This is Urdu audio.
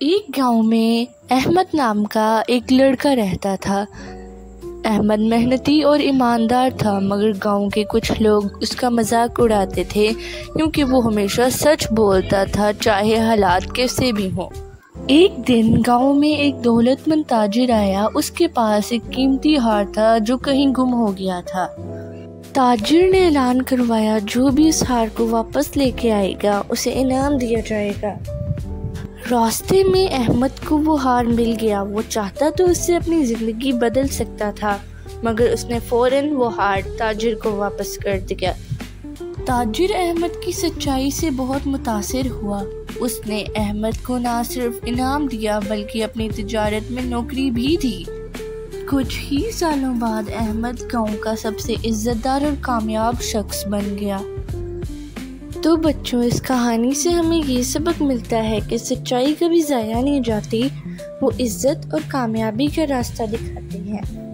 ایک گاؤں میں احمد نام کا ایک لڑکا رہتا تھا۔ احمد محنتی اور ایماندار تھا، مگر گاؤں کے کچھ لوگ اس کا مذاق اڑاتے تھے کیونکہ وہ ہمیشہ سچ بولتا تھا، چاہے حالات کیسے بھی ہوں۔ ایک دن گاؤں میں ایک دولت مند تاجر آیا۔ اس کے پاس ایک قیمتی ہار تھا جو کہیں گم ہو گیا تھا۔ تاجر نے اعلان کروایا، جو بھی اس ہار کو واپس لے کے آئے گا اسے انعام دیا جائے گا۔ راستے میں احمد کو وہ ہار مل گیا۔ وہ چاہتا تو اس سے اپنی زندگی بدل سکتا تھا، مگر اس نے فوراً وہ ہار تاجر کو واپس کر دیا۔ تاجر احمد کی سچائی سے بہت متاثر ہوا۔ اس نے احمد کو نہ صرف انعام دیا بلکہ اپنی تجارت میں نوکری بھی دی۔ کچھ ہی سالوں بعد احمد گاؤں کا سب سے عزت دار اور کامیاب شخص بن گیا۔ تو بچوں، اس کہانی سے ہمیں یہ سبق ملتا ہے کہ سچائی کبھی ضائع نہیں جاتی، وہ عزت اور کامیابی کا راستہ دکھاتی ہے۔